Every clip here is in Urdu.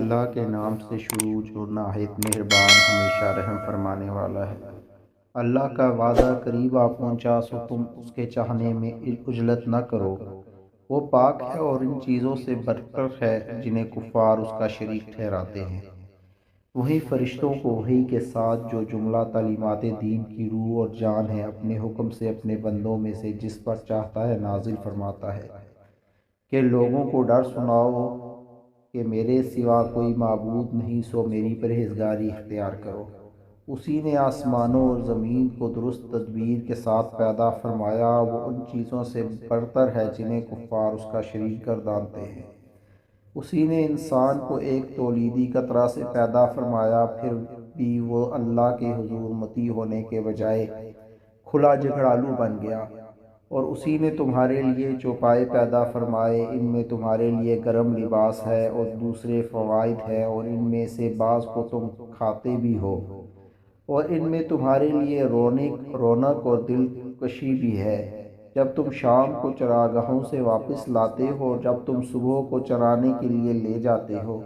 اللہ کے نام سے شروع جو نہایت مہربان ہمیشہ رحم فرمانے والا ہے۔ اللہ کا وعدہ قریب آ پہنچا سو تم اس کے چاہنے میں عجلت نہ کرو۔ وہ پاک ہے اور ان چیزوں سے برتر ہے جنہیں کفار اس کا شریک ٹھہراتے ہیں۔ وہی فرشتوں کو وحی کے ساتھ جو جملہ تعلیمات دین کی روح اور جان ہے اپنے حکم سے اپنے بندوں میں سے جس پر چاہتا ہے نازل فرماتا ہے کہ لوگوں کو ڈر سناؤ کہ میرے سوا کوئی معبود نہیں، سو میری پرہیزگاری اختیار کرو۔ اسی نے آسمانوں اور زمین کو درست تدبیر کے ساتھ پیدا فرمایا۔ وہ ان چیزوں سے برتر ہے جنہیں کفار اس کا شریک گردانتے ہیں۔ اسی نے انسان کو ایک تولیدی قطرہ سے پیدا فرمایا، پھر بھی وہ اللہ کے حضور مطیع ہونے کے بجائے کھلا جھگڑالو بن گیا۔ اور اسی نے تمہارے لیے چوپائے پیدا فرمائے، ان میں تمہارے لیے گرم لباس ہے اور دوسرے فوائد ہے، اور ان میں سے بعض کو تم کھاتے بھی ہو، اور ان میں تمہارے لیے رونق اور دلکشی بھی ہے جب تم شام کو چراگاہوں سے واپس لاتے ہو، جب تم صبح کو چرانے کے لیے لے جاتے ہو،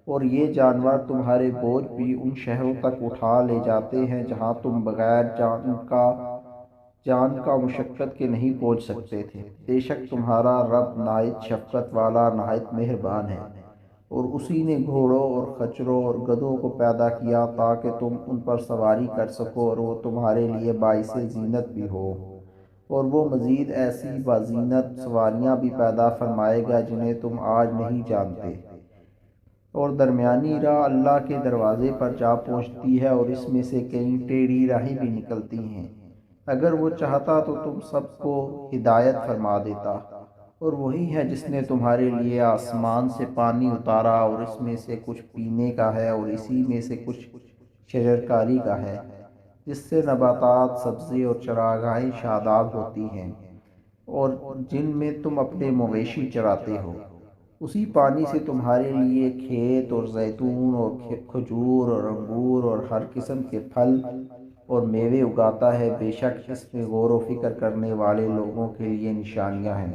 اور یہ جانور تمہارے بوجھ بھی ان شہروں تک اٹھا لے جاتے ہیں جہاں تم بغیر جان کا مشقت کے نہیں پہنچ سکتے تھے۔ بے شک تمہارا رب نہایت شفقت والا نہایت مہربان ہے۔ اور اسی نے گھوڑوں اور خچروں اور گدھوں کو پیدا کیا تاکہ تم ان پر سواری کر سکو، اور وہ تمہارے لیے باعث زینت بھی ہو، اور وہ مزید ایسی بازینت سواریاں بھی پیدا فرمائے گا جنہیں تم آج نہیں جانتے۔ اور درمیانی راہ اللہ کے دروازے پر جا پہنچتی ہے، اور اس میں سے کئی ٹیڑھی راہیں بھی نکلتی ہیں۔ اگر وہ چاہتا تو تم سب کو ہدایت فرما دیتا۔ اور وہی ہے جس نے تمہارے لیے آسمان سے پانی اتارا، اور اس میں سے کچھ پینے کا ہے اور اسی میں سے کچھ شجرکاری کا ہے، جس سے نباتات، سبزی اور چراگاہیں شاداب ہوتی ہیں، اور جن میں تم اپنے مویشی چراتے ہو۔ اسی پانی سے تمہارے لیے کھیت اور زیتون اور کھجور اور انگور اور ہر قسم کے پھل اور میوے اگاتا ہے۔ بے شک اس میں غور و فکر کرنے والے لوگوں کے لیے نشانیاں ہیں۔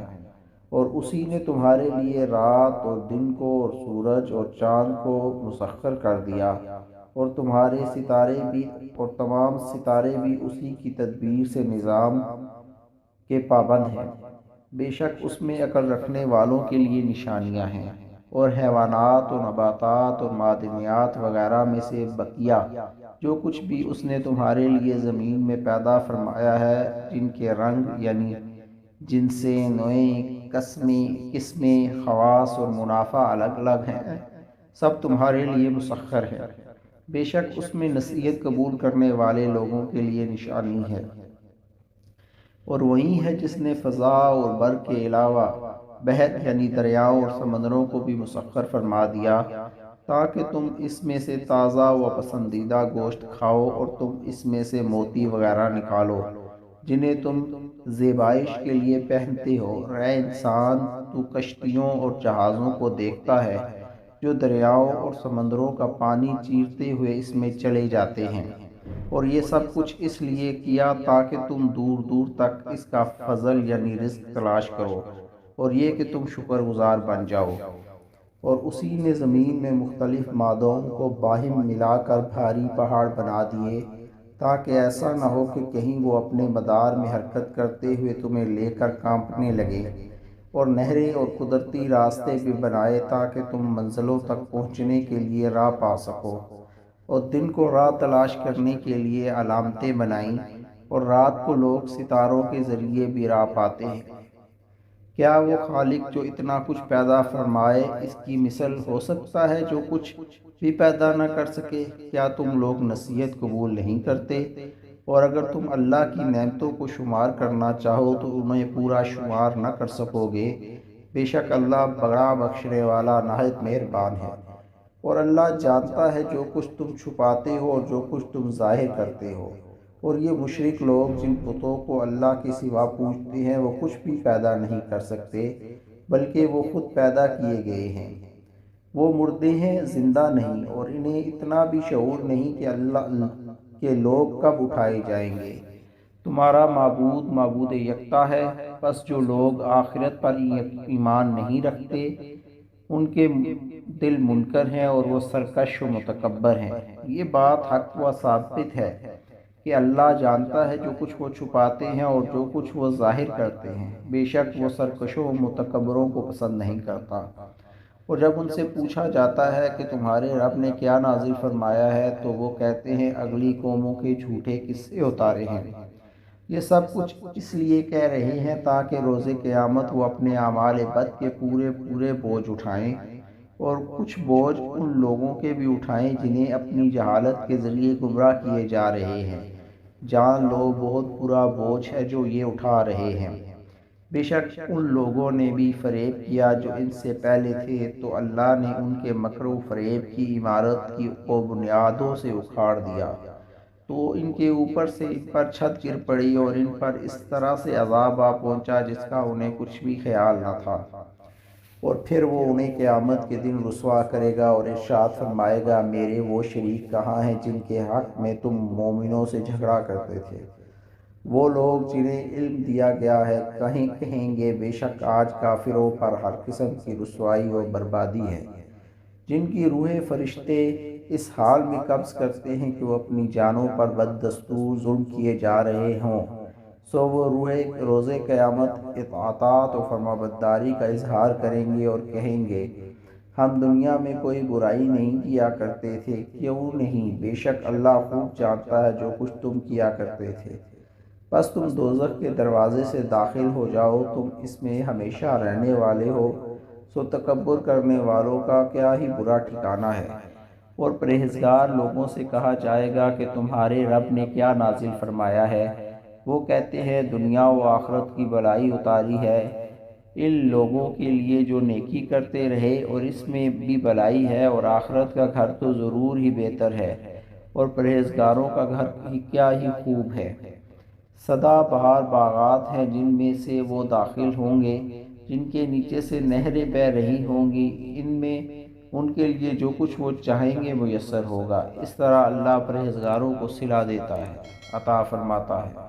اور اسی نے تمہارے لیے رات اور دن کو اور سورج اور چاند کو مسخر کر دیا، اور تمہارے ستارے بھی اور تمام ستارے بھی اسی کی تدبیر سے نظام کے پابند ہیں۔ بے شک اس میں عقل رکھنے والوں کے لیے نشانیاں ہیں۔ اور حیوانات اور نباتات اور معدنیات وغیرہ میں سے بقیہ جو کچھ بھی اس نے تمہارے لیے زمین میں پیدا فرمایا ہے، جن کے رنگ یعنی جنسیں، نوعیں، قسمیں، خواص اور منافع الگ الگ ہیں، سب تمہارے لیے مسخر ہے۔ بے شک اس میں نصیحت قبول کرنے والے لوگوں کے لیے نشانی ہے۔ اور وہی ہے جس نے فضا اور بر کے علاوہ بحر یعنی دریاؤں اور سمندروں کو بھی مسخر فرما دیا تاکہ تم اس میں سے تازہ و پسندیدہ گوشت کھاؤ، اور تم اس میں سے موتی وغیرہ نکالو جنہیں تم زیبائش کے لیے پہنتے ہو۔ اے انسان، تو کشتیوں اور جہازوں کو دیکھتا ہے جو دریاؤں اور سمندروں کا پانی چیرتے ہوئے اس میں چلے جاتے ہیں، اور یہ سب کچھ اس لیے کیا تاکہ تم دور دور تک اس کا فضل یعنی رزق تلاش کرو، اور یہ کہ تم شکر گزار بن جاؤ۔ اور اسی نے زمین میں مختلف مادوں کو باہم ملا کر بھاری پہاڑ بنا دیے تاکہ ایسا نہ ہو کہ کہیں وہ اپنے مدار میں حرکت کرتے ہوئے تمہیں لے کر کانپنے لگے، اور نہریں اور قدرتی راستے بھی بنائے تاکہ تم منزلوں تک پہنچنے کے لیے راہ پا سکو، اور دن کو راہ تلاش کرنے کے لیے علامتیں بنائیں، اور رات کو لوگ ستاروں کے ذریعے بھی راہ پاتے ہیں۔ کیا وہ خالق جو اتنا کچھ پیدا فرمائے اس کی مثل ہو سکتا ہے جو کچھ بھی پیدا نہ کر سکے؟ کیا تم لوگ نصیحت قبول نہیں کرتے؟ اور اگر تم اللہ کی نعمتوں کو شمار کرنا چاہو تو انہیں پورا شمار نہ کر سکو گے۔ بے شک اللہ بڑا بخشنے والا نہایت مہربان ہے۔ اور اللہ جانتا ہے جو کچھ تم چھپاتے ہو اور جو کچھ تم ظاہر کرتے ہو۔ اور یہ مشرک لوگ جن بتوں کو اللہ کے سوا پوجتے ہیں وہ کچھ بھی پیدا نہیں کر سکتے بلکہ وہ خود پیدا کیے گئے ہیں۔ وہ مردے ہیں، زندہ نہیں، اور انہیں اتنا بھی شعور نہیں کہ اللہ کے لوگ کب اٹھائے جائیں گے۔ تمہارا معبود یکتا ہے، پس جو لوگ آخرت پر ایمان نہیں رکھتے ان کے دل منکر ہیں اور وہ سرکش و متکبر ہیں۔ یہ بات حق و ثابت ہے کہ اللہ جانتا ہے جو کچھ وہ چھپاتے ہیں اور جو کچھ وہ ظاہر کرتے ہیں۔ بے شک وہ سرکشوں و متکبروں کو پسند نہیں کرتا۔ اور جب ان سے پوچھا جاتا ہے کہ تمہارے رب نے کیا نازل فرمایا ہے تو وہ کہتے ہیں اگلی قوموں کے جھوٹے قصے اتارے ہیں۔ یہ سب کچھ اس لیے کہہ رہے ہیں تاکہ روز قیامت وہ اپنے اعمال بد کے پورے پورے بوجھ اٹھائیں، اور کچھ بوجھ ان لوگوں کے بھی اٹھائیں جنہیں اپنی جہالت کے ذریعے گمراہ کیے جا رہے ہیں۔ جان لو بہت برا بوجھ ہے جو یہ اٹھا رہے ہیں۔ بے شک ان لوگوں نے بھی فریب کیا جو ان سے پہلے تھے، تو اللہ نے ان کے مکر و فریب کی عمارت کی کو بنیادوں سے اکھاڑ دیا، تو ان کے اوپر سے ان پر چھت گر پڑی اور ان پر اس طرح سے عذاب آ پہنچا جس کا انہیں کچھ بھی خیال نہ تھا۔ اور پھر وہ انہیں قیامت کے دن رسوا کرے گا اور ارشاد فرمائے گا میرے وہ شریک کہاں ہیں جن کے حق میں تم مومنوں سے جھگڑا کرتے تھے؟ وہ لوگ جنہیں علم دیا گیا ہے کہیں گے بے شک آج کافروں پر ہر قسم کی رسوائی و بربادی ہے۔ جن کی روحیں فرشتے اس حال میں قبض کرتے ہیں کہ وہ اپنی جانوں پر بددستور ظلم کیے جا رہے ہوں، سو وہ روز قیامت اطاعت و فرمانبرداری کا اظہار کریں گے اور کہیں گے ہم دنیا میں کوئی برائی نہیں کیا کرتے تھے۔ کیوں نہیں؟ بے شک اللہ خوب جانتا ہے جو کچھ تم کیا کرتے تھے۔ بس تم دوزخ کے دروازے سے داخل ہو جاؤ، تم اس میں ہمیشہ رہنے والے ہو، سو تکبر کرنے والوں کا کیا ہی برا ٹھکانہ ہے۔ اور پرہیزگار لوگوں سے کہا جائے گا کہ تمہارے رب نے کیا نازل فرمایا ہے؟ وہ کہتے ہیں دنیا و آخرت کی بھلائی اتاری ہے ان لوگوں کے لیے جو نیکی کرتے رہے، اور اس میں بھی بھلائی ہے، اور آخرت کا گھر تو ضرور ہی بہتر ہے، اور پرہیزگاروں کا گھر کیا ہی خوب ہے۔ سدا بہار باغات ہیں جن میں سے وہ داخل ہوں گے، جن کے نیچے سے نہریں بہہ رہی ہوں گی، ان میں ان کے لیے جو کچھ وہ چاہیں گے میسر ہوگا۔ اس طرح اللہ پرہیزگاروں کو صلہ دیتا ہے، عطا فرماتا ہے۔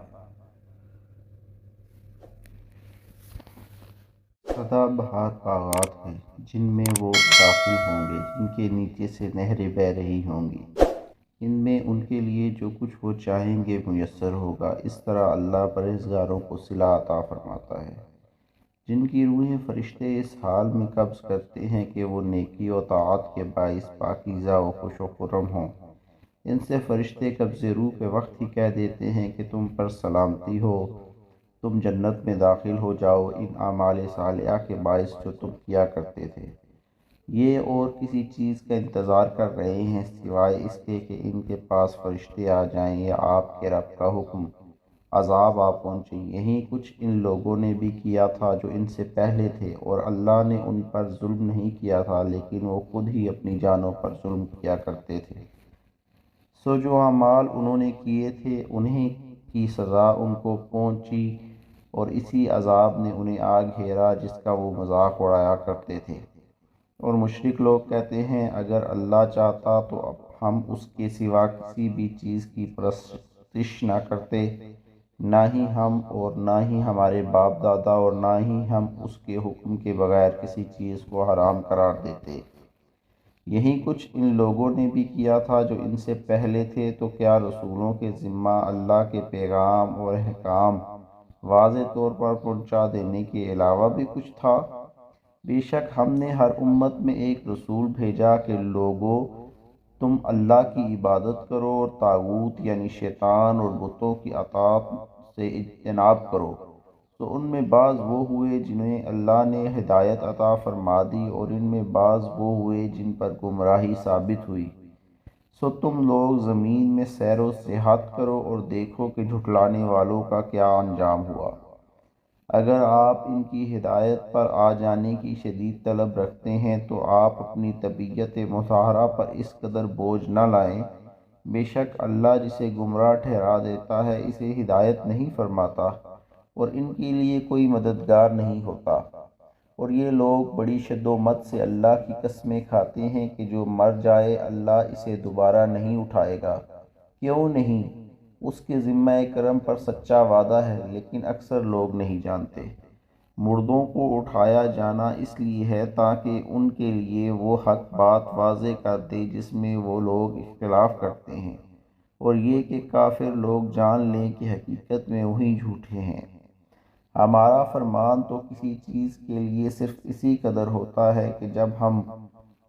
سدا بہار باغات ہیں جن میں وہ داخل ہوں گے، جن کے نیچے سے نہریں بہہ رہی ہوں گی، ان میں ان کے لیے جو کچھ وہ چاہیں گے میسر ہوگا۔ اس طرح اللہ پرہیزگاروں کو صلہ عطا فرماتا ہے۔ جن کی روحیں فرشتے اس حال میں قبض کرتے ہیں کہ وہ نیکی و طاعت کے باعث پاکیزہ و خوش و خرم ہوں، ان سے فرشتے قبض روح کے وقت ہی کہہ دیتے ہیں کہ تم پر سلامتی ہو، تم جنت میں داخل ہو جاؤ ان اعمال صالحہ کے باعث جو تم کیا کرتے تھے۔ یہ اور کسی چیز کا انتظار کر رہے ہیں سوائے اس کے کہ ان کے پاس فرشتے آ جائیں یا آپ کے رب کا حکم عذاب آ پہنچیں۔ یہی کچھ ان لوگوں نے بھی کیا تھا جو ان سے پہلے تھے، اور اللہ نے ان پر ظلم نہیں کیا تھا لیکن وہ خود ہی اپنی جانوں پر ظلم کیا کرتے تھے۔ سو جو اعمال انہوں نے کیے تھے انہیں کی سزا ان کو پہنچی، اور اسی عذاب نے انہیں آ گھیرا جس کا وہ مذاق اڑایا کرتے تھے۔ اور مشرک لوگ کہتے ہیں اگر اللہ چاہتا تو اب ہم اس کے سوا کسی بھی چیز کی پرستش نہ کرتے، نہ ہی ہم اور نہ ہی ہمارے باپ دادا، اور نہ ہی ہم اس کے حکم کے بغیر کسی چیز کو حرام قرار دیتے۔ یہی کچھ ان لوگوں نے بھی کیا تھا جو ان سے پہلے تھے، تو کیا رسولوں کے ذمہ اللہ کے پیغام اور احکام واضح طور پر پہنچا دینے کے علاوہ بھی کچھ تھا؟ بے شک ہم نے ہر امت میں ایک رسول بھیجا کہ لوگو تم اللہ کی عبادت کرو اور طاغوت یعنی شیطان اور بتوں کی اطاعت سے اجتناب کرو۔ تو ان میں بعض وہ ہوئے جنہیں اللہ نے ہدایت عطا فرما دی، اور ان میں بعض وہ ہوئے جن پر گمراہی ثابت ہوئی۔ سو تم لوگ زمین میں سیر و سیاحت کرو اور دیکھو کہ جھٹلانے والوں کا کیا انجام ہوا۔ اگر آپ ان کی ہدایت پر آ جانے کی شدید طلب رکھتے ہیں تو آپ اپنی طبیعت مطہرہ پر اس قدر بوجھ نہ لائیں۔ بے شک اللہ جسے گمراہ ٹھہرا دیتا ہے اسے ہدایت نہیں فرماتا، اور ان کے لیے کوئی مددگار نہیں ہوتا۔ اور یہ لوگ بڑی شد و مت سے اللہ کی قسمیں کھاتے ہیں کہ جو مر جائے اللہ اسے دوبارہ نہیں اٹھائے گا۔ کیوں نہیں؟ اس کے ذمہ کرم پر سچا وعدہ ہے، لیکن اکثر لوگ نہیں جانتے۔ مردوں کو اٹھایا جانا اس لیے ہے تاکہ ان کے لیے وہ حق بات واضح کر دے جس میں وہ لوگ اختلاف کرتے ہیں، اور یہ کہ کافر لوگ جان لیں کہ حقیقت میں وہی جھوٹے ہیں۔ ہمارا فرمان تو کسی چیز کے لیے صرف اسی قدر ہوتا ہے کہ جب ہم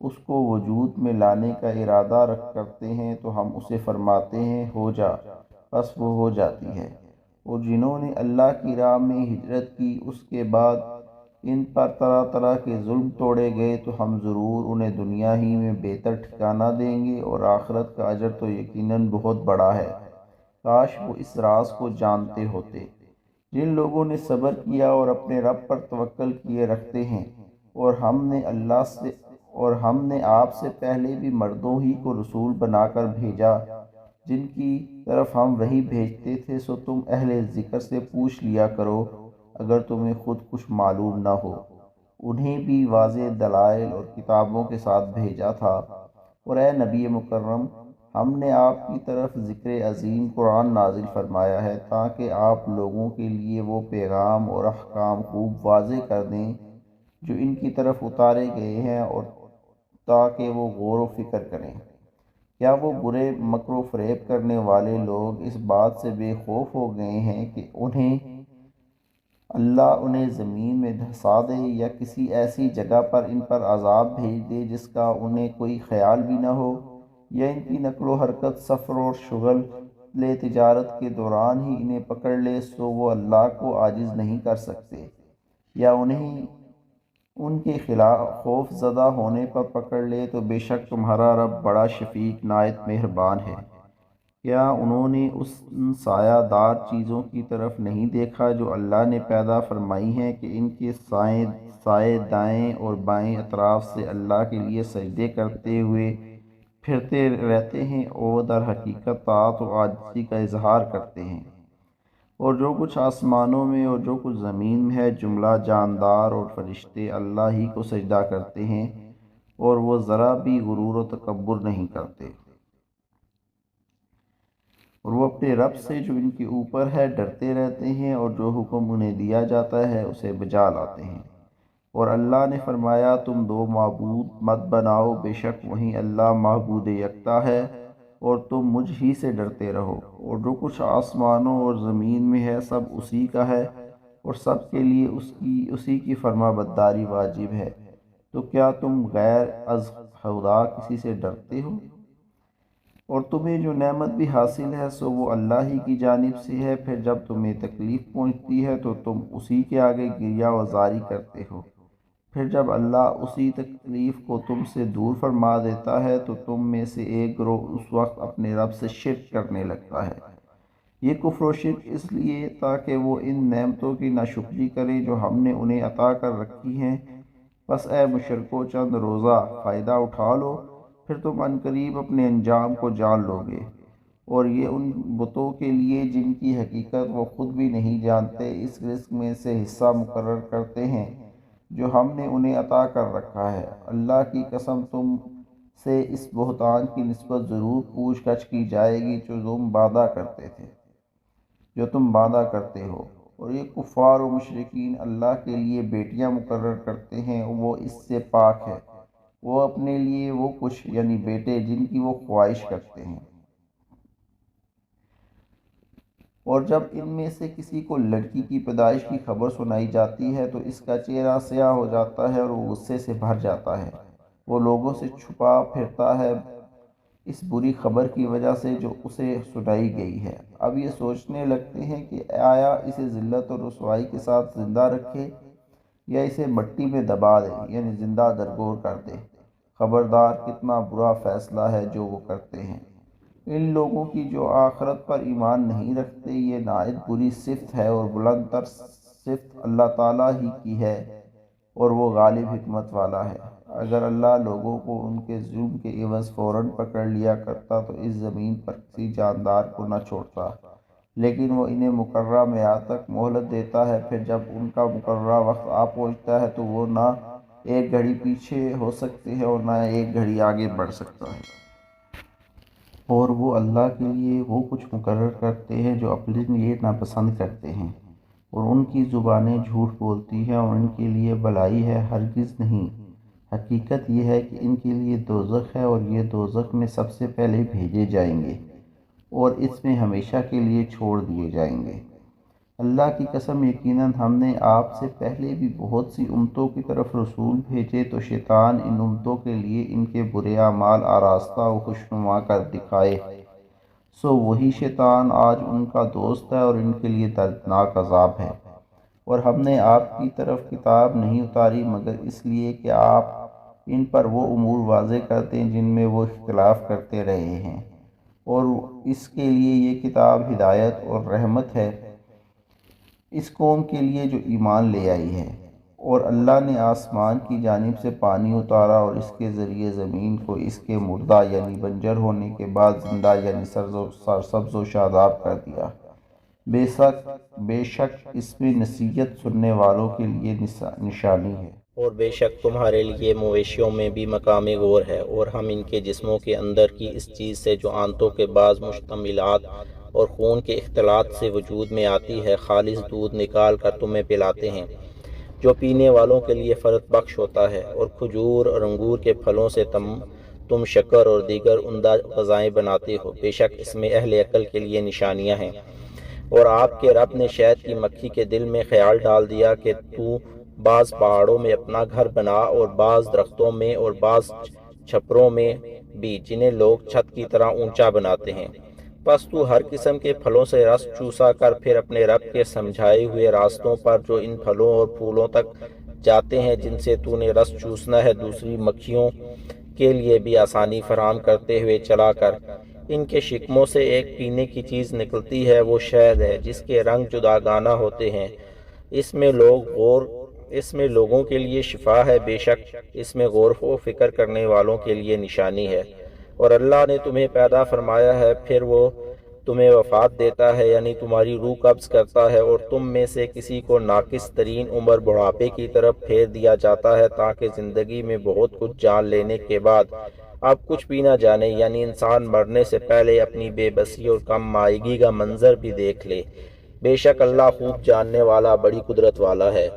اس کو وجود میں لانے کا ارادہ کرتے ہیں تو ہم اسے فرماتے ہیں ہو جا، بس وہ ہو جاتی ہے۔ اور جنہوں نے اللہ کی راہ میں ہجرت کی اس کے بعد ان پر طرح طرح کے ظلم توڑے گئے تو ہم ضرور انہیں دنیا ہی میں بہتر ٹھکانہ دیں گے، اور آخرت کا اجر تو یقیناً بہت بڑا ہے۔ کاش وہ اس راز کو جانتے ہوتے۔ جن لوگوں نے صبر کیا اور اپنے رب پر توکل کیے رکھتے ہیں، اور ہم نے آپ سے پہلے بھی مردوں ہی کو رسول بنا کر بھیجا جن کی طرف ہم وحی بھیجتے تھے، سو تم اہل ذکر سے پوچھ لیا کرو اگر تمہیں خود کچھ معلوم نہ ہو۔ انہیں بھی واضح دلائل اور کتابوں کے ساتھ بھیجا تھا، اور اے نبی مکرم، ہم نے آپ کی طرف ذکر عظیم قرآن نازل فرمایا ہے تاکہ آپ لوگوں کے لیے وہ پیغام اور احکام خوب واضح کر دیں جو ان کی طرف اتارے گئے ہیں، اور تاکہ وہ غور و فکر کریں۔ کیا وہ برے مکر و فریب کرنے والے لوگ اس بات سے بے خوف ہو گئے ہیں کہ اللہ انہیں زمین میں دھسا دے یا کسی ایسی جگہ پر ان پر عذاب بھیج دے جس کا انہیں کوئی خیال بھی نہ ہو، یا ان کی نقل و حرکت، سفر اور شغل تجارت کے دوران ہی انہیں پکڑ لے، سو وہ اللہ کو عاجز نہیں کر سکتے، یا انہیں ان کے خلاف خوف زدہ ہونے پر پکڑ لے تو بے شک تمہارا رب بڑا شفیق نہایت مہربان ہے۔ کیا انہوں نے ان سایہ دار چیزوں کی طرف نہیں دیکھا جو اللہ نے پیدا فرمائی ہیں کہ ان کے سائے دائیں اور بائیں اطراف سے اللہ کے لیے سجدے کرتے ہوئے پھرتے رہتے ہیں، اور در حقیقت طاعت و عاجزی کا اظہار کرتے ہیں۔ اور جو کچھ آسمانوں میں اور جو کچھ زمین میں ہے، جملہ جاندار اور فرشتے اللہ ہی کو سجدہ کرتے ہیں، اور وہ ذرا بھی غرور و تکبر نہیں کرتے، اور وہ اپنے رب سے جو ان کے اوپر ہے ڈرتے رہتے ہیں، اور جو حکم انہیں دیا جاتا ہے اسے بجا لاتے ہیں۔ اور اللہ نے فرمایا تم دو معبود مت بناؤ، بے شک وہیں اللہ معبود یکتا ہے، اور تم مجھ ہی سے ڈرتے رہو۔ اور جو کچھ آسمانوں اور زمین میں ہے سب اسی کا ہے، اور سب کے لیے اسی کی فرما برداری واجب ہے، تو کیا تم غیر از خدا کسی سے ڈرتے ہو؟ اور تمہیں جو نعمت بھی حاصل ہے سو وہ اللہ ہی کی جانب سے ہے، پھر جب تمہیں تکلیف پہنچتی ہے تو تم اسی کے آگے گریہ وزاری کرتے ہو، پھر جب اللہ اسی تکلیف کو تم سے دور فرما دیتا ہے تو تم میں سے ایک گروہ اس وقت اپنے رب سے شرک کرنے لگتا ہے۔ یہ کفر و شرک اس لیے تاکہ وہ ان نعمتوں کی ناشکری کریں جو ہم نے انہیں عطا کر رکھی ہیں۔ بس اے مشرکو، چند روزہ فائدہ اٹھا لو، پھر تم عنقریب اپنے انجام کو جان لو گے۔ اور یہ ان بتوں کے لیے جن کی حقیقت وہ خود بھی نہیں جانتے اس رزق میں سے حصہ مقرر کرتے ہیں جو ہم نے انہیں عطا کر رکھا ہے۔ اللہ کی قسم تم سے اس بہتان کی نسبت ضرور پوچھ گچھ کی جائے گی جو تم وعدہ کرتے ہو۔ اور یہ کفار و مشرکین اللہ کے لیے بیٹیاں مقرر کرتے ہیں، وہ اس سے پاک ہے، وہ اپنے لیے وہ کچھ یعنی بیٹے جن کی وہ خواہش کرتے ہیں۔ اور جب ان میں سے کسی کو لڑکی کی پیدائش کی خبر سنائی جاتی ہے تو اس کا چہرہ سیاہ ہو جاتا ہے اور وہ غصے سے بھر جاتا ہے، وہ لوگوں سے چھپا پھرتا ہے اس بری خبر کی وجہ سے جو اسے سنائی گئی ہے۔ اب یہ سوچنے لگتے ہیں کہ آیا اسے ذلت اور رسوائی کے ساتھ زندہ رکھے یا اسے مٹی میں دبا دے یعنی زندہ درگور کر دے۔ خبردار کتنا برا فیصلہ ہے جو وہ کرتے ہیں۔ ان لوگوں کی جو آخرت پر ایمان نہیں رکھتے یہ نہایت بری صفت ہے، اور بلند تر صفت اللہ تعالیٰ ہی کی ہے، اور وہ غالب حکمت والا ہے۔ اگر اللہ لوگوں کو ان کے ظلم کے عوض فوراً پکڑ لیا کرتا تو اس زمین پر کسی جاندار کو نہ چھوڑتا، لیکن وہ انہیں مقررہ میعاد تک مہلت دیتا ہے، پھر جب ان کا مقررہ وقت آ پہنچتا ہے تو وہ نہ ایک گھڑی پیچھے ہو سکتے ہیں اور نہ ایک گھڑی آگے بڑھ سکتا ہے۔ اور وہ اللہ کے لیے وہ کچھ مقرر کرتے ہیں جو اپنے لیے ناپسند کرتے ہیں، اور ان کی زبانیں جھوٹ بولتی ہیں اور ان کے لیے بھلائی ہے ہرگز نہیں۔ حقیقت یہ ہے کہ ان کے لیے دوزخ ہے اور یہ دوزخ میں سب سے پہلے بھیجے جائیں گے اور اس میں ہمیشہ کے لیے چھوڑ دیے جائیں گے۔ اللہ کی قسم، یقیناً ہم نے آپ سے پہلے بھی بہت سی امتوں کی طرف رسول بھیجے تو شیطان ان امتوں کے لیے ان کے برے اعمال آراستہ و خوشنما کر دکھائے، سو وہی شیطان آج ان کا دوست ہے اور ان کے لیے دردناک عذاب ہے۔ اور ہم نے آپ کی طرف کتاب نہیں اتاری مگر اس لیے کہ آپ ان پر وہ امور واضح کر دیں جن میں وہ اختلاف کرتے رہے ہیں، اور اس کے لیے یہ کتاب ہدایت اور رحمت ہے اس قوم کے لیے جو ایمان لے آئی ہے۔ اور اللہ نے آسمان کی جانب سے پانی اتارا اور اس کے ذریعے زمین کو اس کے مردہ یعنی بنجر ہونے کے بعد زندہ یعنی سرسبز و شاداب کر دیا۔ بے شک اس میں نصیحت سننے والوں کے لیے نشانی ہے۔ اور بے شک تمہارے لیے مویشیوں میں بھی مقام غور ہے، اور ہم ان کے جسموں کے اندر کی اس چیز سے جو آنتوں کے بعض مشتملات اور خون کے اختلاط سے وجود میں آتی ہے خالص دودھ نکال کر تمہیں پلاتے ہیں، جو پینے والوں کے لیے فرت بخش ہوتا ہے، اور کھجور اور انگور کے پھلوں سے تم شکر اور دیگر عمدہ غذائیں بناتے ہو۔ بے شک اس میں اہل عقل کے لیے نشانیاں ہیں۔ اور آپ کے رب نے شہد کی مکھی کے دل میں خیال ڈال دیا کہ تو بعض پہاڑوں میں اپنا گھر بنا اور بعض درختوں میں اور بعض چھپروں میں بھی جنہیں لوگ چھت کی طرح اونچا بناتے ہیں، پس تو ہر قسم کے پھلوں سے رس چوسا کر پھر اپنے رب کے سمجھائے ہوئے راستوں پر جو ان پھلوں اور پھولوں تک جاتے ہیں جن سے تو نے رس چوسنا ہے دوسری مکھیوں کے لیے بھی آسانی فراہم کرتے ہوئے چلا کر۔ ان کے شکموں سے ایک پینے کی چیز نکلتی ہے، وہ شہد ہے جس کے رنگ جداگانہ ہوتے ہیں، اس میں لوگوں کے لیے شفا ہے، بے شک اس میں غور و فکر کرنے والوں کے لیے نشانی ہے۔ اور اللہ نے تمہیں پیدا فرمایا ہے پھر وہ تمہیں وفات دیتا ہے، یعنی تمہاری روح قبض کرتا ہے، اور تم میں سے کسی کو ناقص ترین عمر بڑھاپے کی طرف پھیر دیا جاتا ہے تاکہ زندگی میں بہت کچھ جان لینے کے بعد اب کچھ بھی نہ جانے، یعنی انسان مرنے سے پہلے اپنی بے بسی اور کم مائگی کا منظر بھی دیکھ لے۔ بے شک اللہ خوب جاننے والا بڑی قدرت والا ہے۔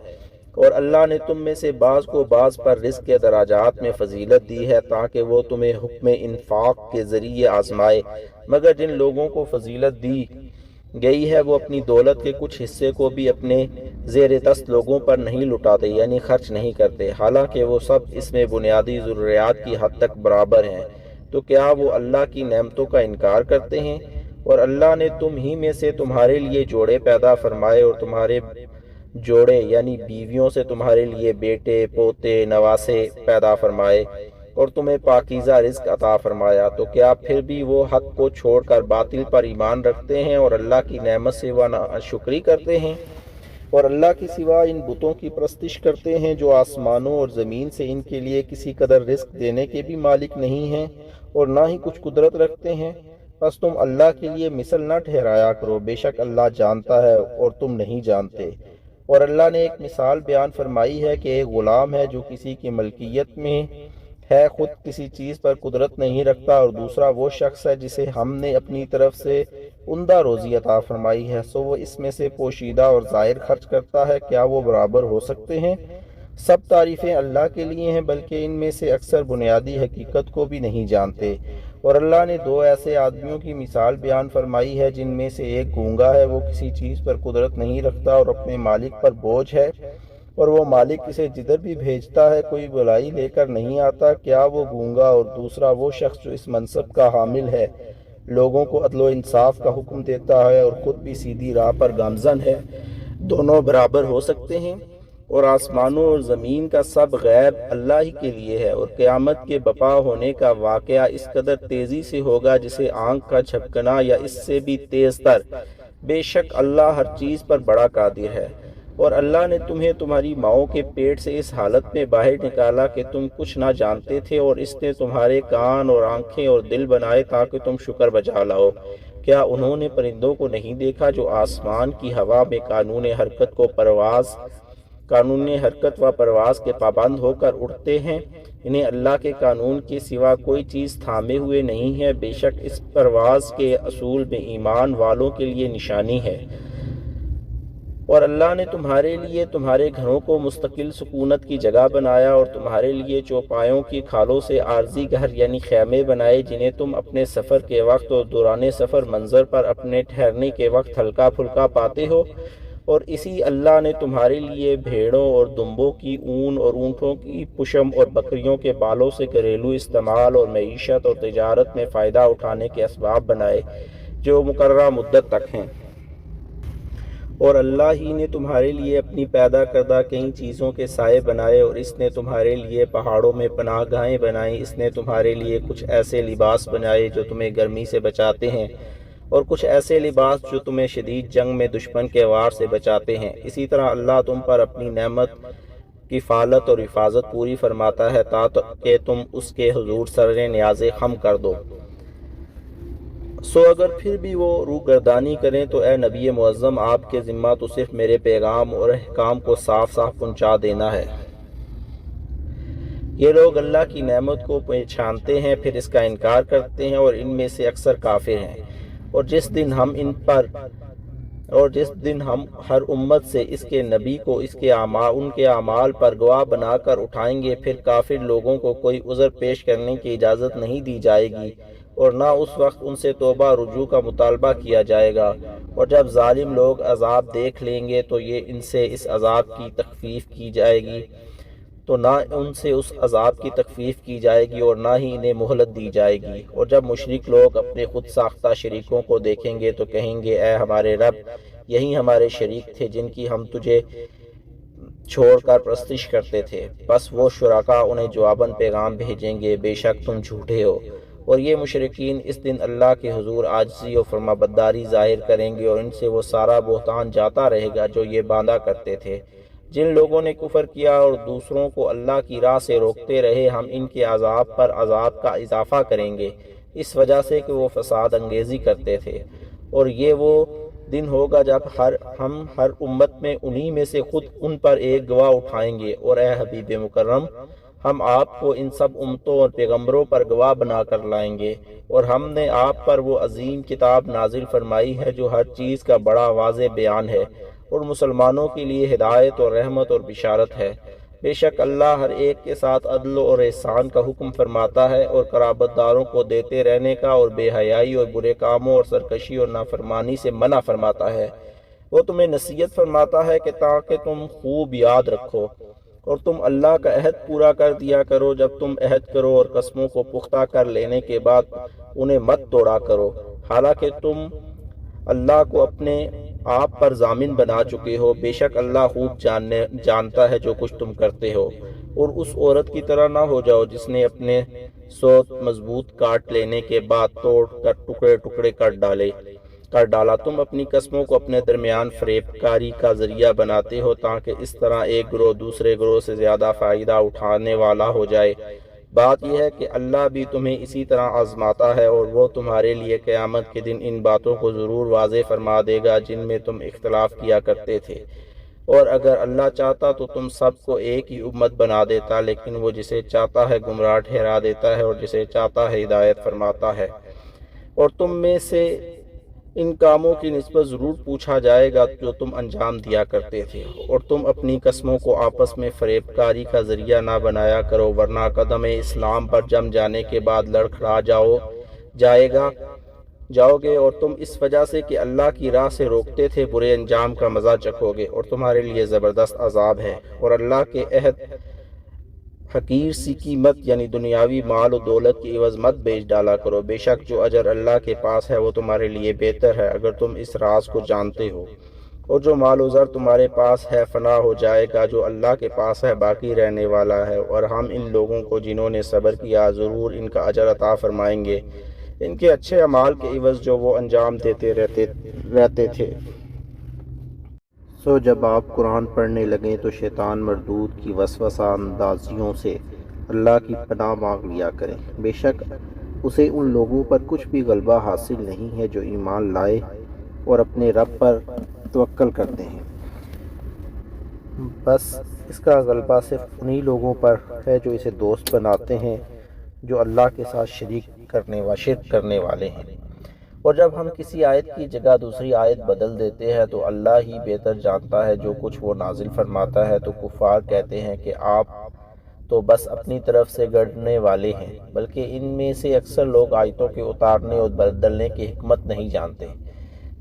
اور اللہ نے تم میں سے بعض کو بعض پر رزق کے دراجات میں فضیلت دی ہے تاکہ وہ تمہیں حکم انفاق کے ذریعے آزمائے، مگر جن لوگوں کو فضیلت دی گئی ہے وہ اپنی دولت کے کچھ حصے کو بھی اپنے زیر دست لوگوں پر نہیں لٹاتے، یعنی خرچ نہیں کرتے، حالانکہ وہ سب اس میں بنیادی ضروریات کی حد تک برابر ہیں۔ تو کیا وہ اللہ کی نعمتوں کا انکار کرتے ہیں؟ اور اللہ نے تم ہی میں سے تمہارے لیے جوڑے پیدا فرمائے اور تمہارے جوڑے یعنی بیویوں سے تمہارے لیے بیٹے پوتے نواسے پیدا فرمائے اور تمہیں پاکیزہ رزق عطا فرمایا، تو کیا پھر بھی وہ حق کو چھوڑ کر باطل پر ایمان رکھتے ہیں اور اللہ کی نعمت سے وہ ناشکری کرتے ہیں؟ اور اللہ کے سوا ان بتوں کی پرستش کرتے ہیں جو آسمانوں اور زمین سے ان کے لیے کسی قدر رزق دینے کے بھی مالک نہیں ہیں اور نہ ہی کچھ قدرت رکھتے ہیں۔ بس تم اللہ کے لیے مثل نہ ٹھہرایا کرو، بے شک اللہ جانتا ہے اور تم نہیں جانتے۔ اور اللہ نے ایک مثال بیان فرمائی ہے کہ ایک غلام ہے جو کسی کی ملکیت میں ہے، خود کسی چیز پر قدرت نہیں رکھتا، اور دوسرا وہ شخص ہے جسے ہم نے اپنی طرف سے عمدہ روزی عطا فرمائی ہے، سو وہ اس میں سے پوشیدہ اور ظاہر خرچ کرتا ہے، کیا وہ برابر ہو سکتے ہیں؟ سب تعریفیں اللہ کے لیے ہیں، بلکہ ان میں سے اکثر بنیادی حقیقت کو بھی نہیں جانتے۔ اور اللہ نے دو ایسے آدمیوں کی مثال بیان فرمائی ہے جن میں سے ایک گونگا ہے، وہ کسی چیز پر قدرت نہیں رکھتا اور اپنے مالک پر بوجھ ہے، اور وہ مالک اسے جدھر بھی بھیجتا ہے کوئی بلائی لے کر نہیں آتا، کیا وہ گونگا اور دوسرا وہ شخص جو اس منصب کا حامل ہے لوگوں کو عدل و انصاف کا حکم دیتا ہے اور خود بھی سیدھی راہ پر گامزن ہے، دونوں برابر ہو سکتے ہیں؟ اور آسمانوں اور زمین کا سب غیب اللہ ہی کے لیے ہے، اور قیامت کے برپا ہونے کا واقعہ اس قدر تیزی سے ہوگا جسے آنکھ کا جھپکنا یا اس سے بھی تیز تر۔ بے شک اللہ ہر چیز پر بڑا قادر ہے۔ اور اللہ نے تمہیں تمہاری ماؤں کے پیٹ سے اس حالت میں باہر نکالا کہ تم کچھ نہ جانتے تھے، اور اس نے تمہارے کان اور آنکھیں اور دل بنائے تاکہ تم شکر بجا لاؤ۔ کیا انہوں نے پرندوں کو نہیں دیکھا جو آسمان کی ہوا میں قانون حرکت و پرواز کے پابند ہو کر اڑتے ہیں؟ انہیں اللہ کے قانون کے سوا کوئی چیز تھامے ہوئے نہیں ہے، بے شک اس پرواز کے اصول میں ایمان والوں کے لیے نشانی ہے۔ اور اللہ نے تمہارے لیے تمہارے گھروں کو مستقل سکونت کی جگہ بنایا اور تمہارے لیے چوپایوں کی کھالوں سے عارضی گھر یعنی خیمے بنائے، جنہیں تم اپنے سفر کے وقت اور دوران سفر منظر پر اپنے ٹھہرنے کے وقت ہلکا پھلکا پاتے ہو۔ اور اسی اللہ نے تمہارے لیے بھیڑوں اور دمبوں کی اون اور اونٹوں کی پشم اور بکریوں کے بالوں سے گھریلو استعمال اور معیشت اور تجارت میں فائدہ اٹھانے کے اسباب بنائے جو مقررہ مدت تک ہیں۔ اور اللہ ہی نے تمہارے لیے اپنی پیدا کردہ کئی چیزوں کے سائے بنائے، اور اس نے تمہارے لیے پہاڑوں میں پناہ گاہیں بنائیں۔ اس نے تمہارے لیے کچھ ایسے لباس بنائے جو تمہیں گرمی سے بچاتے ہیں، اور کچھ ایسے لباس جو تمہیں شدید جنگ میں دشمن کے وار سے بچاتے ہیں۔ اسی طرح اللہ تم پر اپنی نعمت کفالت اور حفاظت پوری فرماتا ہے تاکہ تم اس کے حضور سر نیاز خم کر دو۔ اگر پھر بھی وہ روگردانی کریں تو اے نبی معظم، آپ کے ذمہ تو صرف میرے پیغام اور احکام کو صاف صاف پہنچا دینا ہے۔ یہ لوگ اللہ کی نعمت کو پہچانتے ہیں پھر اس کا انکار کرتے ہیں، اور ان میں سے اکثر کافر ہیں۔ اور جس دن ہم ہر امت سے اس کے نبی کو ان کے اعمال پر گواہ بنا کر اٹھائیں گے، پھر کافر لوگوں کو کوئی عذر پیش کرنے کی اجازت نہیں دی جائے گی، اور نہ اس وقت ان سے توبہ رجوع کا مطالبہ کیا جائے گا۔ اور جب ظالم لوگ عذاب دیکھ لیں گے تو ان سے اس عذاب کی تخفیف کی جائے گی، تو نہ ان سے اس عذاب کی تخفیف کی جائے گی اور نہ ہی انہیں مہلت دی جائے گی۔ اور جب مشرک لوگ اپنے خود ساختہ شریکوں کو دیکھیں گے تو کہیں گے، اے ہمارے رب، یہی ہمارے شریک تھے جن کی ہم تجھے چھوڑ کر پرستش کرتے تھے۔ بس وہ شرکا انہیں جواباً پیغام بھیجیں گے، بے شک تم جھوٹے ہو۔ اور یہ مشرکین اس دن اللہ کے حضور عاجزی اور فرمانبرداری ظاہر کریں گے، اور ان سے وہ سارا بہتان جاتا رہے گا جو یہ باندھا کرتے تھے۔ جن لوگوں نے کفر کیا اور دوسروں کو اللہ کی راہ سے روکتے رہے، ہم ان کے عذاب پر عذاب کا اضافہ کریں گے، اس وجہ سے کہ وہ فساد انگیزی کرتے تھے۔ اور یہ وہ دن ہوگا جب ہم ہر امت میں انہی میں سے خود ان پر ایک گواہ اٹھائیں گے، اور اے حبیب مکرم، ہم آپ کو ان سب امتوں اور پیغمبروں پر گواہ بنا کر لائیں گے۔ اور ہم نے آپ پر وہ عظیم کتاب نازل فرمائی ہے جو ہر چیز کا بڑا واضح بیان ہے، اور مسلمانوں کے لیے ہدایت اور رحمت اور بشارت ہے۔ بے شک اللہ ہر ایک کے ساتھ عدل اور احسان کا حکم فرماتا ہے، اور قرابت داروں کو دیتے رہنے کا، اور بے حیائی اور برے کاموں اور سرکشی اور نافرمانی سے منع فرماتا ہے۔ وہ تمہیں نصیحت فرماتا ہے کہ تاکہ تم خوب یاد رکھو، اور تم اللہ کا عہد پورا کر دیا کرو جب تم عہد کرو، اور قسموں کو پختہ کر لینے کے بعد انہیں مت توڑا کرو، حالانکہ تم اللہ کو اپنے آپ پر ضامن بنا چکے ہو۔ بے شک اللہ خوب جانتا ہے جو کچھ تم کرتے ہو۔ اور اس عورت کی طرح نہ ہو جاؤ جس نے اپنے سوت مضبوط کاٹ لینے کے بعد توڑ کر ٹکڑے ٹکڑے کر ڈالا۔ تم اپنی قسموں کو اپنے درمیان فریب کاری کا ذریعہ بناتے ہو تاکہ اس طرح ایک گروہ دوسرے گروہ سے زیادہ فائدہ اٹھانے والا ہو جائے۔ بات یہ ہے کہ اللہ بھی تمہیں اسی طرح آزماتا ہے، اور وہ تمہارے لیے قیامت کے دن ان باتوں کو ضرور واضح فرما دے گا جن میں تم اختلاف کیا کرتے تھے۔ اور اگر اللہ چاہتا تو تم سب کو ایک ہی امت بنا دیتا، لیکن وہ جسے چاہتا ہے گمراہ ٹھہرا دیتا ہے اور جسے چاہتا ہے ہدایت فرماتا ہے۔ اور تم میں سے ان کاموں کی نسبت ضرور پوچھا جائے گا جو تم انجام دیا کرتے تھے۔ اور تم اپنی قسموں کو آپس میں فریب کاری کا ذریعہ نہ بنایا کرو، ورنہ قدم اسلام پر جم جانے کے بعد لڑکھڑا جاؤ گے، اور تم اس وجہ سے کہ اللہ کی راہ سے روکتے تھے برے انجام کا مزہ چکھو گے، اور تمہارے لیے زبردست عذاب ہے۔ اور اللہ کے عہد حقیر سی قیمت یعنی دنیاوی مال و دولت کی عوض مت بیچ ڈالا کرو، بے شک جو اجر اللہ کے پاس ہے وہ تمہارے لیے بہتر ہے اگر تم اس راز کو جانتے ہو۔ اور جو مال و زر تمہارے پاس ہے فنا ہو جائے گا، جو اللہ کے پاس ہے باقی رہنے والا ہے۔ اور ہم ان لوگوں کو جنہوں نے صبر کیا ضرور ان کا اجر عطا فرمائیں گے، ان کے اچھے اعمال کے عوض جو وہ انجام دیتے رہتے تھے۔ جب آپ قرآن پڑھنے لگیں تو شیطان مردود کی وسوسہ اندازیوں سے اللہ کی پناہ مانگ لیا کریں، بے شک اسے ان لوگوں پر کچھ بھی غلبہ حاصل نہیں ہے جو ایمان لائے اور اپنے رب پر توکل کرتے ہیں۔ بس اس کا غلبہ صرف انہی لوگوں پر ہے جو اسے دوست بناتے ہیں جو اللہ کے ساتھ شرک کرنے والے ہیں۔ اور جب ہم کسی آیت کی جگہ دوسری آیت بدل دیتے ہیں تو اللہ ہی بہتر جانتا ہے جو کچھ وہ نازل فرماتا ہے، تو کفار کہتے ہیں کہ آپ تو بس اپنی طرف سے گڑھنے والے ہیں، بلکہ ان میں سے اکثر لوگ آیتوں کے اتارنے اور بدلنے کی حکمت نہیں جانتے۔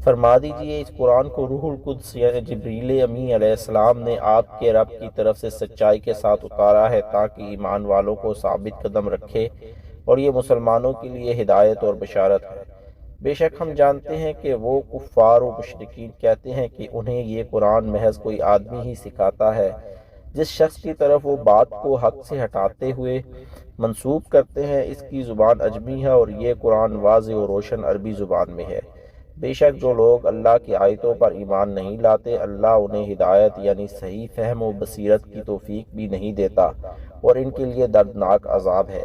فرما دیجئے اس قرآن کو روح القدس یعنی جبریل امی علیہ السلام نے آپ کے رب کی طرف سے سچائی کے ساتھ اتارا ہے تاکہ ایمان والوں کو ثابت قدم رکھے، اور یہ مسلمانوں کے لیے ہدایت اور بشارت ہے۔ بے شک ہم جانتے ہیں کہ وہ کفار و مشرکین کہتے ہیں کہ انہیں یہ قرآن محض کوئی آدمی ہی سکھاتا ہے۔ جس شخص کی طرف وہ بات کو حق سے ہٹاتے ہوئے منسوب کرتے ہیں اس کی زبان عجمی ہے، اور یہ قرآن واضح و روشن عربی زبان میں ہے۔ بے شک جو لوگ اللہ کی آیتوں پر ایمان نہیں لاتے، اللہ انہیں ہدایت یعنی صحیح فہم و بصیرت کی توفیق بھی نہیں دیتا، اور ان کے لیے دردناک عذاب ہے۔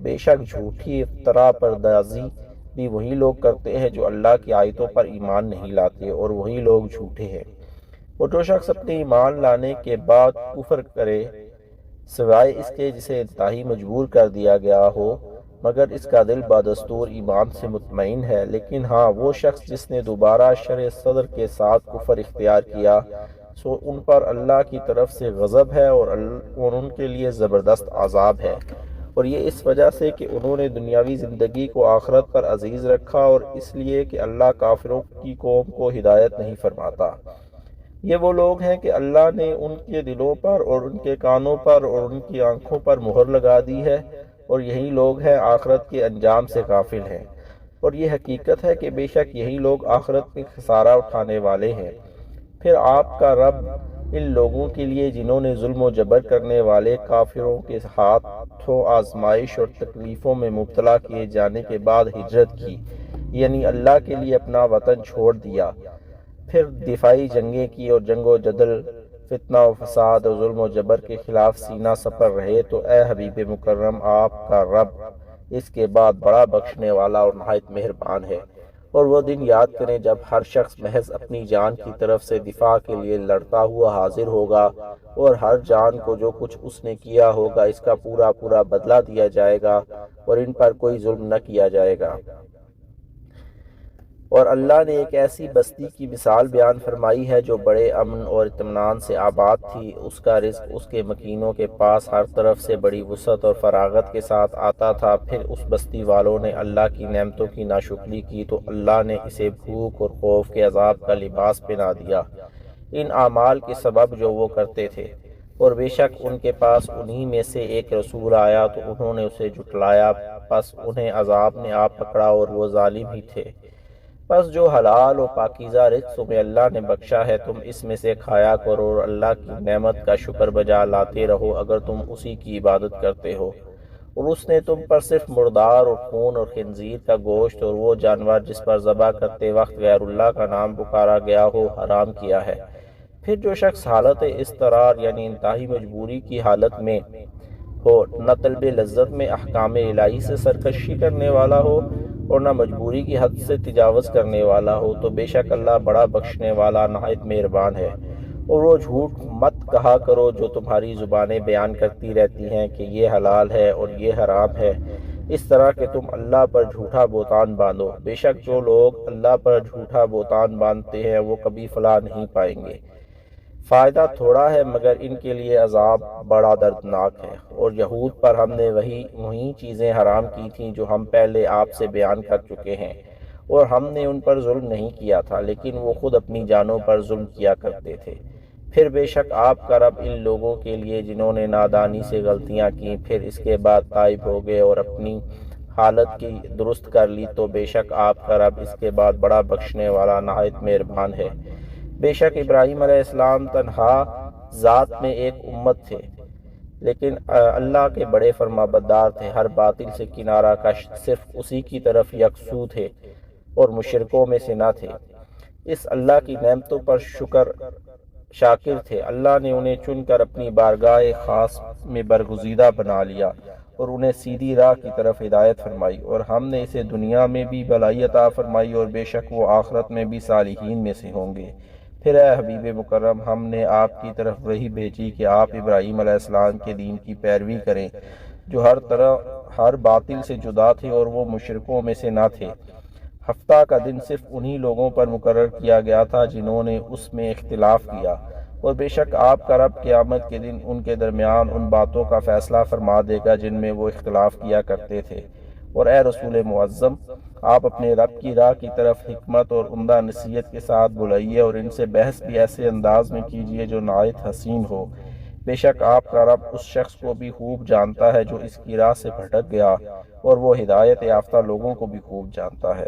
بے شک جھوٹی افترا پردازی بھی وہی لوگ کرتے ہیں جو اللہ کی آیتوں پر ایمان نہیں لاتے، اور وہی لوگ جھوٹے ہیں۔ اور جو شخص اپنے ایمان لانے کے بعد کفر کرے سوائے اس کے جسے انتہائی مجبور کر دیا گیا ہو، مگر اس کا دل بدستور ایمان سے مطمئن ہے، لیکن ہاں وہ شخص جس نے دوبارہ شرح صدر کے ساتھ کفر اختیار کیا سو ان پر اللہ کی طرف سے غضب ہے، اور ان کے لیے زبردست عذاب ہے، اور یہ اس وجہ سے کہ انہوں نے دنیاوی زندگی کو آخرت پر عزیز رکھا، اور اس لیے کہ اللہ کافروں کی قوم کو ہدایت نہیں فرماتا۔ یہ وہ لوگ ہیں کہ اللہ نے ان کے دلوں پر اور ان کے کانوں پر اور ان کی آنکھوں پر مہر لگا دی ہے، اور یہی لوگ ہیں آخرت کے انجام سے غافل ہیں، اور یہ حقیقت ہے کہ بے شک یہی لوگ آخرت میں خسارہ اٹھانے والے ہیں۔ پھر آپ کا رب ان لوگوں کے لیے جنہوں نے ظلم و جبر کرنے والے کافروں کے ہاتھوں آزمائش اور تکلیفوں میں مبتلا کیے جانے کے بعد ہجرت کی، یعنی اللہ کے لیے اپنا وطن چھوڑ دیا، پھر دفاعی جنگیں کی اور جنگ و جدل، فتنہ و فساد اور ظلم و جبر کے خلاف سینہ سپر رہے، تو اے حبیب مکرم آپ کا رب اس کے بعد بڑا بخشنے والا اور نہایت مہربان ہے۔ اور وہ دن یاد کریں جب ہر شخص محض اپنی جان کی طرف سے دفاع کے لیے لڑتا ہوا حاضر ہوگا، اور ہر جان کو جو کچھ اس نے کیا ہوگا اس کا پورا پورا بدلہ دیا جائے گا، اور ان پر کوئی ظلم نہ کیا جائے گا۔ اور اللہ نے ایک ایسی بستی کی مثال بیان فرمائی ہے جو بڑے امن اور اطمینان سے آباد تھی، اس کا رزق اس کے مکینوں کے پاس ہر طرف سے بڑی وسعت اور فراغت کے ساتھ آتا تھا۔ پھر اس بستی والوں نے اللہ کی نعمتوں کی ناشکری کی تو اللہ نے اسے بھوک اور خوف کے عذاب کا لباس پہنا دیا، ان اعمال کے سبب جو وہ کرتے تھے۔ اور بے شک ان کے پاس انہی میں سے ایک رسول آیا تو انہوں نے اسے جھٹلایا، پس انہیں عذاب نے آ پکڑا اور وہ ظالم ہی تھے۔ پس جو حلال و پاکیزہ رزق تمہیں اللہ نے بخشا ہے تم اس میں سے کھایا کرو، اور اللہ کی نعمت کا شکر بجا لاتے رہو اگر تم اسی کی عبادت کرتے ہو۔ اور اس نے تم پر صرف مردار اور خون اور خنزیر کا گوشت اور وہ جانور جس پر ذبح کرتے وقت غیر اللہ کا نام پکارا گیا ہو حرام کیا ہے۔ پھر جو شخص حالت اضطرار یعنی انتہائی مجبوری کی حالت میں ہو، نہ طلب لذت میں احکام الہی سے سرکشی کرنے والا ہو اور نہ مجبوری کی حد سے تجاوز کرنے والا ہو، تو بے شک اللہ بڑا بخشنے والا نہایت مہربان ہے۔ اور وہ جھوٹ مت کہا کرو جو تمہاری زبانیں بیان کرتی رہتی ہیں کہ یہ حلال ہے اور یہ حرام ہے، اس طرح کہ تم اللہ پر جھوٹا بہتان باندھو۔ بے شک جو لوگ اللہ پر جھوٹا بہتان باندھتے ہیں وہ کبھی فلاح نہیں پائیں گے۔ فائدہ تھوڑا ہے مگر ان کے لیے عذاب بڑا دردناک ہے۔ اور یہود پر ہم نے وہی چیزیں حرام کی تھیں جو ہم پہلے آپ سے بیان کر چکے ہیں، اور ہم نے ان پر ظلم نہیں کیا تھا لیکن وہ خود اپنی جانوں پر ظلم کیا کرتے تھے۔ پھر بے شک آپ کا رب ان لوگوں کے لیے جنہوں نے نادانی سے غلطیاں کی پھر اس کے بعد تائب ہو گئے اور اپنی حالت کی درست کر لی، تو بے شک آپ کا رب اس کے بعد بڑا بخشنے والا نہایت مہربان ہے۔ بے شک ابراہیم علیہ السلام تنہا ذات میں ایک امت تھے، لیکن اللہ کے بڑے فرما بردار تھے، ہر باطل سے کنارہ کش، صرف اسی کی طرف یکسو تھے اور مشرکوں میں سے نہ تھے۔ اس اللہ کی نعمتوں پر شاکر تھے۔ اللہ نے انہیں چن کر اپنی بارگاہ خاص میں برگزیدہ بنا لیا اور انہیں سیدھی راہ کی طرف ہدایت فرمائی، اور ہم نے اسے دنیا میں بھی بھلائی عطا فرمائی اور بے شک وہ آخرت میں بھی صالحین میں سے ہوں گے۔ پھر اے حبیب مکرم ہم نے آپ کی طرف وحی بھیجی کہ آپ ابراہیم علیہ السلام کے دین کی پیروی کریں جو ہر باطل سے جدا تھے اور وہ مشرکوں میں سے نہ تھے۔ ہفتہ کا دن صرف انہی لوگوں پر مقرر کیا گیا تھا جنہوں نے اس میں اختلاف کیا، اور بے شک آپ کا رب قیامت کے دن ان کے درمیان ان باتوں کا فیصلہ فرما دے گا جن میں وہ اختلاف کیا کرتے تھے۔ اور اے رسول معظم، آپ اپنے رب کی راہ کی طرف حکمت اور عمدہ نصیحت کے ساتھ بلائیے، اور ان سے بحث بھی ایسے انداز میں کیجیے جو نہایت حسین ہو۔ بے شک آپ کا رب اس شخص کو بھی خوب جانتا ہے جو اس کی راہ سے بھٹک گیا، اور وہ ہدایت یافتہ لوگوں کو بھی خوب جانتا ہے۔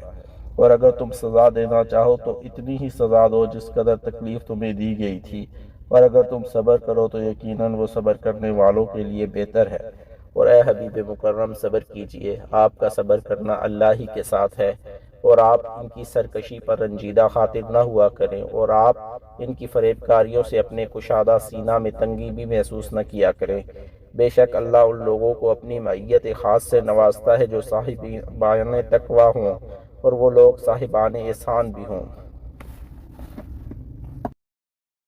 اور اگر تم سزا دینا چاہو تو اتنی ہی سزا دو جس قدر تکلیف تمہیں دی گئی تھی، اور اگر تم صبر کرو تو یقیناً وہ صبر کرنے والوں کے لیے بہتر ہے۔ اور اے حبیب مکرم، صبر کیجئے، آپ کا صبر کرنا اللہ ہی کے ساتھ ہے، اور آپ ان کی سرکشی پر رنجیدہ خاطر نہ ہوا کریں، اور آپ ان کی فریب کاریوں سے اپنے کشادہ سینہ میں تنگی بھی محسوس نہ کیا کریں۔ بے شک اللہ ان لوگوں کو اپنی معیت خاص سے نوازتا ہے جو صاحبان تقوی ہوں، اور وہ لوگ صاحبان احسان بھی ہوں۔